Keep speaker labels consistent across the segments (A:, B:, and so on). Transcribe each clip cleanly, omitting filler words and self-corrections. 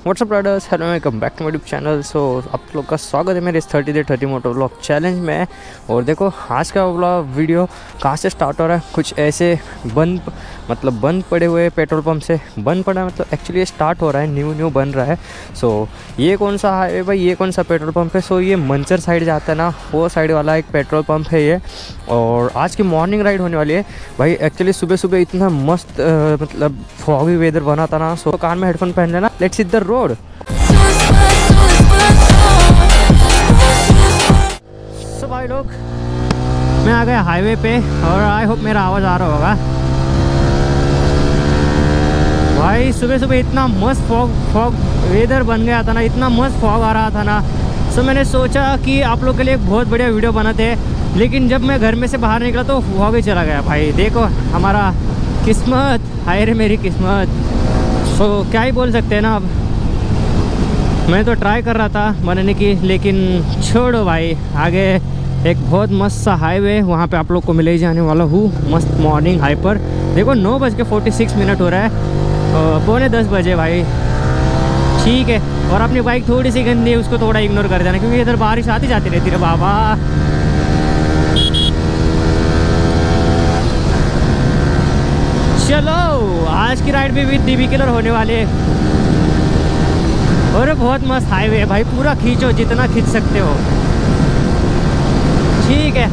A: WhatsApp brothers, hello welcome back to my YouTube channel. So आप लोग का स्वागत है मेरे इस 30 डे 30 मोटो व्लॉग चैलेंज में। और देखो आज का व्लॉग वीडियो कहाँ से स्टार्ट हो रहा है, कुछ ऐसे बंद पड़े हुए पेट्रोल पंप से। बंद पड़ा मतलब एक्चुअली ये स्टार्ट हो रहा है, न्यू बन रहा है। सो ये कौन सा हाईवे भाई, ये कौन सा पेट्रोल पंप है? सो ये मंचर साइड जाता है ना, वो साइड वाला एक पेट्रोल पंप है ये। और आज की मॉर्निंग राइड होने वाली है भाई। एक्चुअली सुबह सुबह इतना मस्त मतलब फॉगी वेदर बना था ना। सो कान में हेडफोन पहन लेना, लेट्स हिट द रोड। सो भाई लोग, मैं आ गया हाईवे पे और आई होप मेरा आवाज़ आ रहा होगा। भाई सुबह सुबह इतना मस्त फॉग वेदर बन गया था ना, इतना मस्त फॉग आ रहा था ना। सो मैंने सोचा कि आप लोग के लिए एक बहुत बढ़िया वीडियो बनाते हैं, लेकिन जब मैं घर में से बाहर निकला तो फॉग ही चला गया। भाई देखो हमारा किस्मत, हाय रे मेरी किस्मत। सो क्या ही बोल सकते हैं ना। अब मैं तो ट्राई कर रहा था बनाने की, लेकिन छोड़ो भाई। आगे एक बहुत मस्त सा हाईवे, वहाँ पे आप लोग को मिले ही जाने वाला हूँ मस्त मॉर्निंग हाई पर। देखो 9:46 हो रहा है, 9:45 बजे भाई। ठीक है, और अपनी बाइक थोड़ी सी गंदी है, उसको थोड़ा इग्नोर कर देना क्योंकि इधर बारिश आती जाती रहती है बाबा। चलो आज की राइड भी विद डीबी किलर होने वाले है। और बहुत मस्त हाईवे है भाई, पूरा खींचो जितना खींच सकते हो। ठीक है,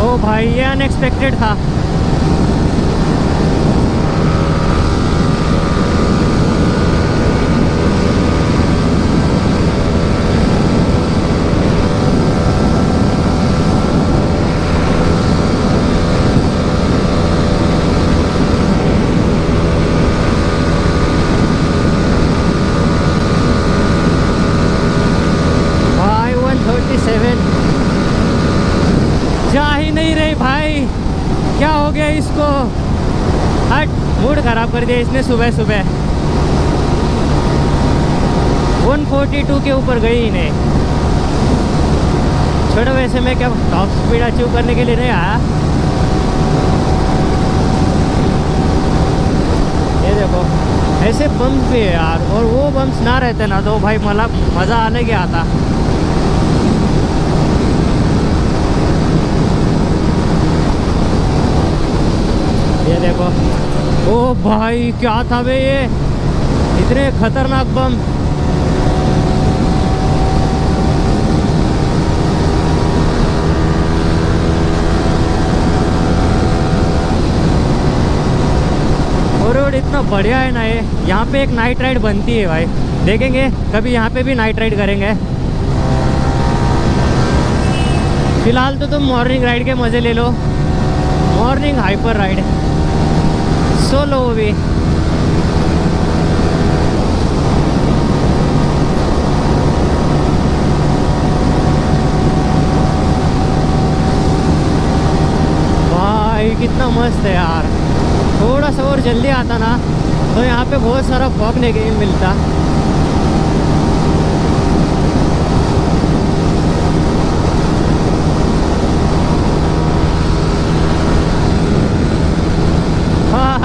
A: ओ भाई ये अनएक्सपेक्टेड था। जा ही नहीं रही भाई, क्या हो गया इसको? हट, मूड खराब कर दिया इसने सुबह सुबह। 142 के ऊपर गई ही नहीं। छोड़ो, वैसे मैं क्या टॉप स्पीड अचीव करने के लिए नहीं आया। ये देखो ऐसे बम्स भी है यार, और वो बम्स ना रहते ना तो भाई मतलब मज़ा आने के आता। ये देखो, ओ भाई क्या था बे ये, इतने खतरनाक बम। और रोड इतना बढ़िया है ना ये। यहाँ पे एक नाइट राइड बनती है भाई, देखेंगे कभी यहाँ पे भी नाइट राइड करेंगे। फिलहाल तो तुम मॉर्निंग राइड के मज़े ले लो, मॉर्निंग हाइपर राइड सोलो भी। भाई कितना मस्त है यार। थोड़ा सा और जल्दी आता ना तो यहाँ पे बहुत सारा फॉग नहीं मिलता।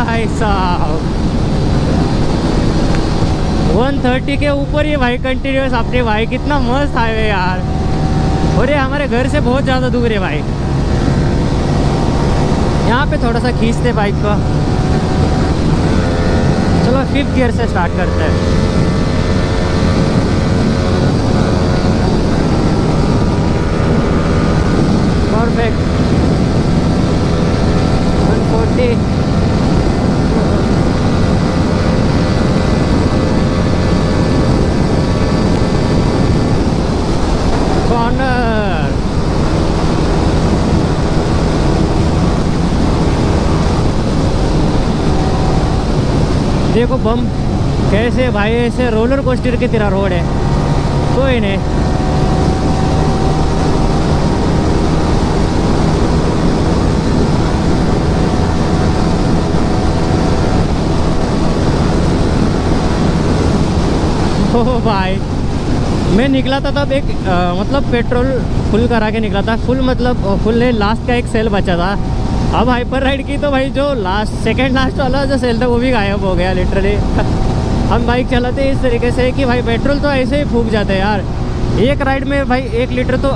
A: भाई साहब 130 के ऊपर ये भाई कंटिन्यूस अपने भाई, कितना मस्त हाईवे यार। और ये हमारे घर से बहुत ज़्यादा दूर है भाई। यहाँ पे थोड़ा सा खींचते बाइक को। चलो 5th गियर से स्टार्ट करते हैं। परफेक्ट 140। कॉर्नर, देखो बम कैसे भाई, ऐसे रोलर कोस्टर की तरह रोड है। कोई नहीं, ओ भाई मैं निकला था तब एक मतलब पेट्रोल फुल करा के निकला था, फुल मतलब फुल नहीं, लास्ट का एक सेल बचा था। अब हाइपर राइड की तो भाई जो लास्ट सेकंड लास्ट वाला जो सेल था वो भी गायब हो गया लिटरली। हम बाइक चलाते इस तरीके से कि भाई पेट्रोल तो ऐसे ही फूक जाता है यार, एक राइड में भाई 1 लीटर तो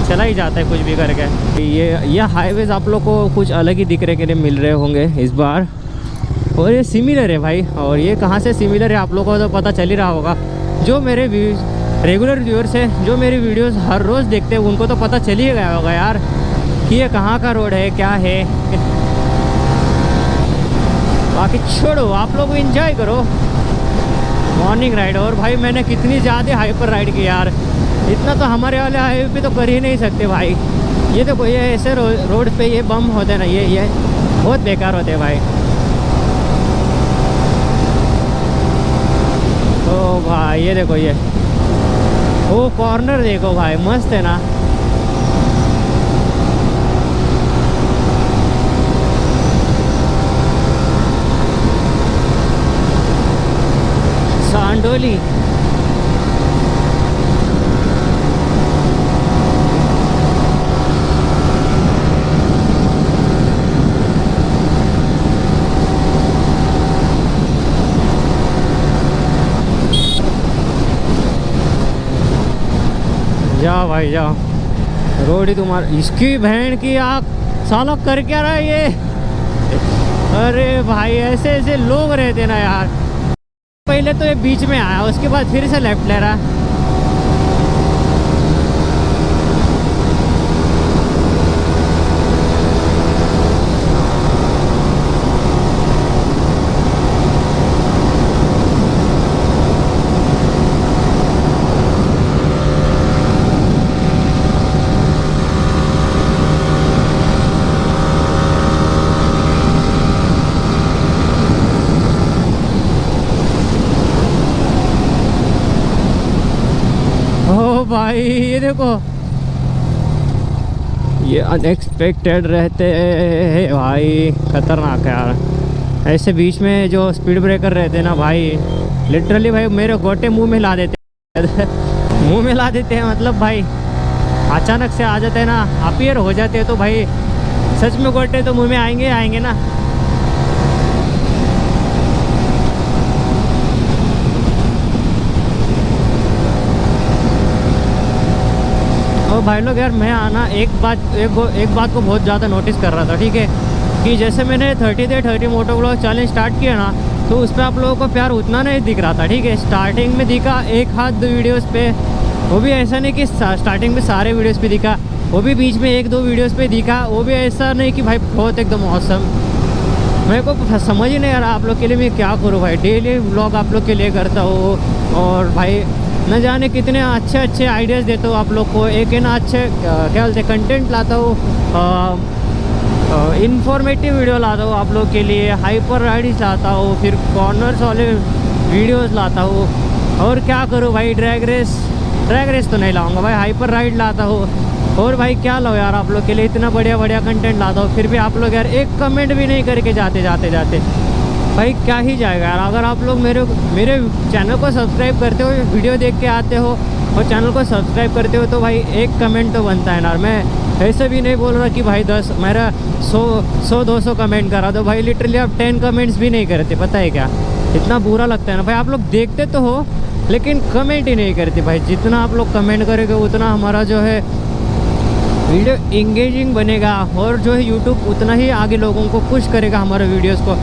A: चला ही जाता है कुछ भी करके। ये हाईवेज आप लोग को कुछ अलग ही दिखने के लिए मिल रहे होंगे इस बार, और ये सिमिलर है भाई। और ये कहाँ से सिमिलर है आप लोगों को तो पता चल ही रहा होगा, जो मेरे रेगुलर व्यूअर्स हैं, जो मेरी वीडियोस हर रोज़ देखते हैं, उनको तो पता चल ही गया होगा यार कि ये कहाँ का रोड है क्या है। बाकी छोड़ो, आप लोग एंजॉय करो मॉर्निंग राइड। और भाई मैंने कितनी ज़्यादा हाइपर राइड की यार, इतना तो हमारे वाले हाईवे पे तो कर ही नहीं सकते भाई। ये देखो ये ऐसे रोड पे ये बम होते हैं ना, ये बहुत बेकार होते हैं भाई। ओ भाई ये देखो ये वो कॉर्नर देखो भाई, मस्त है ना। सांडोली जाओ भाई जाओ, रोड ही तुम्हारा, इसकी बहन की आँख साला कर क्या रहा है ये। अरे भाई ऐसे ऐसे लोग रहते ना यार, पहले तो ये बीच में आया उसके बाद फिर से लेफ्ट ले रहा। भाई ये देखो ये अनएक्सपेक्टेड रहते हैं भाई, खतरनाक है यार। ऐसे बीच में जो स्पीड ब्रेकर रहते हैं ना भाई, लिटरली भाई मेरे गोटे मुंह में ला देते हैं। मुंह में ला देते हैं मतलब भाई अचानक से आ जाते हैं ना, अपीयर हो जाते हैं तो भाई सच में गोटे तो मुंह में आएंगे ना। और भाई लोग यार मैं आना एक बात को बहुत ज़्यादा नोटिस कर रहा था, ठीक है, कि जैसे मैंने 30 मोटो ब्लॉग चैलेंज स्टार्ट किया ना, तो उस पर आप लोगों को प्यार उतना नहीं दिख रहा था, ठीक है। स्टार्टिंग में दिखा 1-2 वीडियोस पे, वो भी ऐसा नहीं कि स्टार्टिंग में सारे वीडियोस पे दिखा, वो भी बीच में 1-2 वीडियोस पे दिखा, वो भी ऐसा नहीं कि भाई बहुत एकदम औसम। मेरे को समझ ही नहीं आ रहा आप लोग के लिए मैं क्या करूँ भाई, डेली व्लॉग आप लोग के लिए करता हूँ और भाई न जाने कितने अच्छे आइडियाज़ देता हूँ आप लोग को। एक है ना अच्छे क्या बोलते कंटेंट लाता हूँ, इन्फॉर्मेटिव वीडियो लाता हूँ आप लोग के लिए, हाइपर राइड्स लाता हूँ, फिर कॉर्नर्स वाले वीडियोस लाता हूँ। और क्या करूँ भाई, ड्रैग रेस तो नहीं लाऊंगा भाई, हाइपर राइड लाता हूँ। और भाई क्या लो यार आप लोग के लिए इतना बढ़िया कंटेंट लाता हूँ, फिर भी आप लोग यार एक कमेंट भी नहीं करके जाते भाई क्या ही जाएगा यार। अगर आप लोग मेरे चैनल को सब्सक्राइब करते हो, वीडियो देख के आते हो और चैनल को सब्सक्राइब करते हो, तो भाई एक कमेंट तो बनता है ना। मैं ऐसे भी नहीं बोल रहा कि भाई 100-200 कमेंट करा दो भाई, लिटरली आप 10 कमेंट्स भी नहीं करते, पता है क्या, इतना बुरा लगता है ना भाई। आप लोग देखते तो हो लेकिन कमेंट ही नहीं करते भाई। जितना आप लोग कमेंट करोगे उतना हमारा जो है वीडियो इंगेजिंग बनेगा, और जो है यूट्यूब उतना ही आगे लोगों को पुश करेगा हमारे वीडियोस को।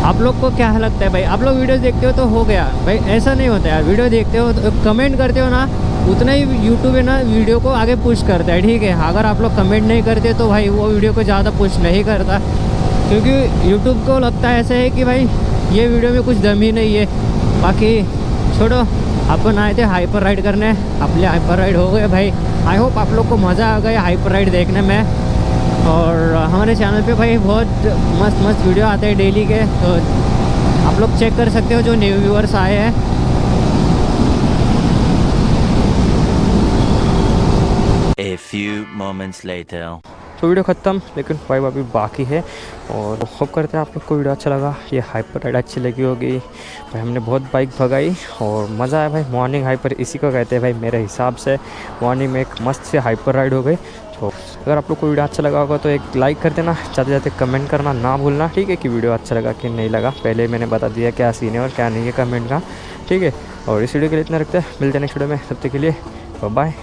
A: आप लोग को क्या लगता है भाई, आप लोग वीडियोस देखते हो तो हो गया भाई, ऐसा नहीं होता यार। वीडियो देखते हो तो कमेंट करते हो ना, उतना ही यूट्यूब है ना वीडियो को आगे पुश करता है, ठीक है। अगर आप लोग कमेंट नहीं करते तो भाई वो वीडियो को ज़्यादा पुश नहीं करता, क्योंकि यूट्यूब को लगता है ऐसा है कि भाई ये वीडियो में कुछ दम ही नहीं है। बाकी छोड़ो, अपन आए थे हाइपर राइड करने, अपने हाइपर राइड हो गए भाई। आई होप आप लोग को मज़ा आ गया हाइपर राइड देखने में। और हमारे चैनल पे भाई बहुत मस्त वीडियो आते हैं डेली के, तो आप लोग चेक कर सकते हो जो न्यू व्यूअर्स आए हैं।
B: A few moments later.
A: तो वीडियो ख़त्म, लेकिन वाइब अभी बाकी है। और होप करते हैं आप लोग को वीडियो अच्छा लगा, ये हाइपर राइड अच्छी लगी होगी। भाई हमने बहुत बाइक भगाई और मज़ा आया भाई। मॉर्निंग हाइपर इसी को कहते हैं भाई, मेरे हिसाब से मॉर्निंग में एक मस्त से हाइपर राइड हो गई। तो अगर आप लोग को वीडियो अच्छा लगा होगा तो एक लाइक कर देना, जाते जाते कमेंट करना ना भूलना, ठीक है, कि वीडियो अच्छा लगा कि नहीं लगा। पहले मैंने बता दिया क्या सीन है और क्या नहीं है कमेंट का, ठीक है। और इस वीडियो के लिए इतना रखते हैं, मिलते हैं नेक्स्ट वीडियो में, तब तक के लिए बाय।